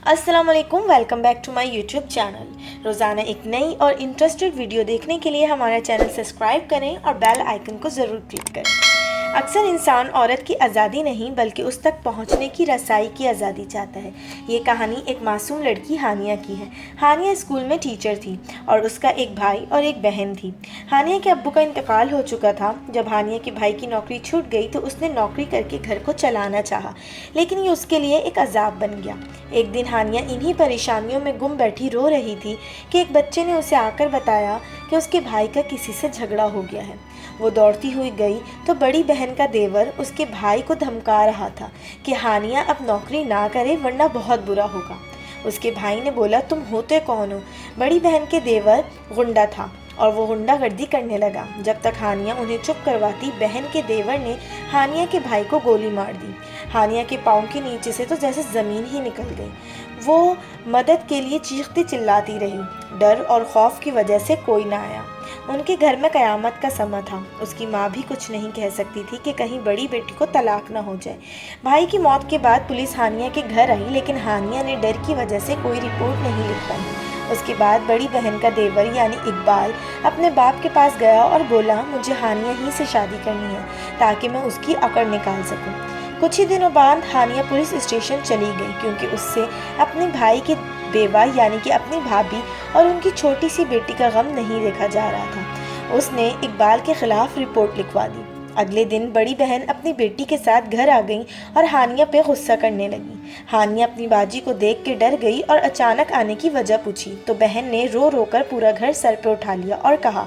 अस्सलाम वालेकुम, welcome back to my YouTube channel. रोज़ाना एक नई और इंटरेस्टेड वीडियो देखने के लिए हमारा चैनल सब्सक्राइब करें और बेल आइकन को ज़रूर क्लिक करें। अक्सर इंसान औरत की आज़ादी नहीं बल्कि उस तक पहुंचने की रसाई की आज़ादी चाहता है। ये कहानी एक मासूम लड़की हानिया की है। हानिया स्कूल में टीचर थी और उसका एक भाई और एक बहन थी। हानिया के अब्बू का इंतकाल हो चुका था। जब हानिया के भाई की नौकरी छूट गई तो उसने नौकरी करके घर को चलाना चाहा, लेकिन ये उसके लिए एक अजाब बन गया। एक दिन हानिया इन्हीं परेशानियों में गुम बैठी रो रही थी कि एक बच्चे ने उसे आकर बताया कि उसके भाई का किसी से झगड़ा हो गया है। वो दौड़ती हुई गई तो बड़ी बहन का देवर उसके भाई को धमका रहा था कि हानिया अब नौकरी ना करे वरना बहुत बुरा होगा। उसके भाई ने बोला, तुम होते कौन हो? बड़ी बहन के देवर गुंडा था और वो गुंडागर्दी करने लगा। जब तक हानिया उन्हें चुप करवाती, बहन के देवर ने हानिया के भाई को गोली मार दी। हानिया के पाँव के नीचे से तो जैसे ज़मीन ही निकल गई। वो मदद के लिए चीखती चिल्लाती रही। डर और खौफ की वजह से कोई ना आया। उनके घर में क़यामत का समा था। उसकी माँ भी कुछ नहीं कह सकती थी कि कहीं बड़ी बेटी को तलाक ना हो जाए। भाई की मौत के बाद पुलिस हानिया के घर आई, लेकिन हानिया ने डर की वजह से कोई रिपोर्ट नहीं लिख पाई। उसके बाद बड़ी बहन का देवर यानी इकबाल अपने बाप के पास गया और बोला, मुझे हानिया ही से शादी करनी है ताकि मैं उसकी अकड़ निकाल सकूं। कुछ ही दिनों बाद हानिया पुलिस स्टेशन चली गई क्योंकि उससे अपने भाई की बेवा यानी कि अपनी भाभी और उनकी छोटी सी बेटी का गम नहीं देखा जा रहा था। उसने इकबाल के खिलाफ रिपोर्ट लिखवा दी। अगले दिन बड़ी बहन अपनी बेटी के साथ घर आ गई और हानिया पे गुस्सा करने लगी। हानिया अपनी बाजी को देख के डर गई और अचानक आने की वजह पूछी तो बहन ने रो रो कर पूरा घर सर पे उठा लिया और कहा,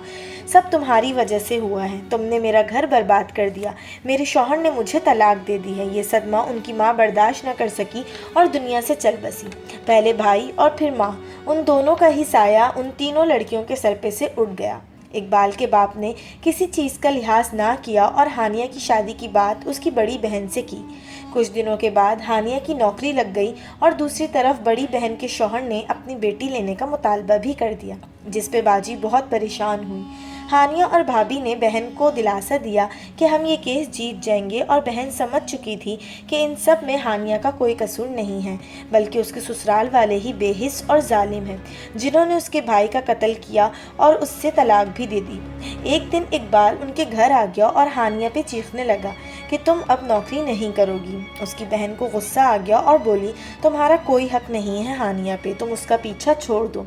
सब तुम्हारी वजह से हुआ है। तुमने मेरा घर बर्बाद कर दिया। मेरे शौहर ने मुझे तलाक दे दी है। ये सदमा उनकी माँ बर्दाश्त न कर सकी और दुनिया से चल बसी। पहले भाई और फिर माँ, उन दोनों का ही साया उन तीनों लड़कियों के सर पे से उठ गया। इकबाल के बाप ने किसी चीज़ का लिहाज ना किया और हानिया की शादी की बात उसकी बड़ी बहन से की। कुछ दिनों के बाद हानिया की नौकरी लग गई और दूसरी तरफ बड़ी बहन के शौहर ने अपनी बेटी लेने का मुतालबा भी कर दिया, जिस पे बाजी बहुत परेशान हुई। हानिया और भाभी ने बहन को दिलासा दिया कि हम ये केस जीत जाएंगे और बहन समझ चुकी थी कि इन सब में हानिया का कोई कसूर नहीं है, बल्कि उसके ससुराल वाले ही बेहिस और जालिम हैं, जिन्होंने उसके भाई का कत्ल किया और उससे तलाक भी दे दी। एक दिन इकबाल उनके घर आ गया और हानिया पे चीखने लगा कि तुम अब नौकरी नहीं करोगी। उसकी बहन को गुस्सा आ गया और बोली, तुम्हारा कोई हक नहीं है हानिया पे, तुम उसका पीछा छोड़ दो।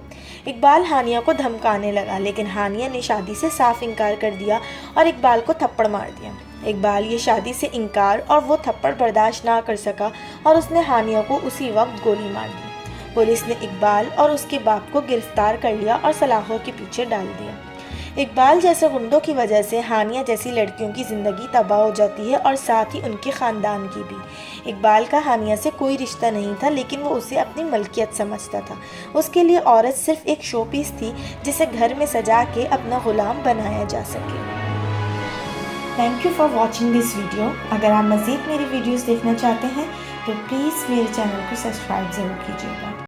इकबाल हानिया को धमकाने लगा, लेकिन हानिया ने शादी से साफ इनकार कर दिया और इकबाल को थप्पड़ मार दिया। इकबाल ये शादी से इनकार और वो थप्पड़ बर्दाश्त ना कर सका और उसने हानिया को उसी वक्त गोली मार दी। पुलिस ने इकबाल और उसके बाप को गिरफ्तार कर लिया और सलाखों के पीछे डाल दिया। इकबाल जैसे गुंडों की वजह से हानिया जैसी लड़कियों की ज़िंदगी तबाह हो जाती है और साथ ही उनके ख़ानदान की भी। इकबाल का हानिया से कोई रिश्ता नहीं था, लेकिन वो उसे अपनी मलकियत समझता था। उसके लिए औरत सिर्फ एक शो पीस थी जिसे घर में सजा के अपना ग़ुलाम बनाया जा सके। Thank you for watching this video. अगर आप मज़ीद मेरी वीडियोज़ देखना चाहते हैं तो प्लीज़ मेरे चैनल को सब्सक्राइब ज़रूर कीजिएगा।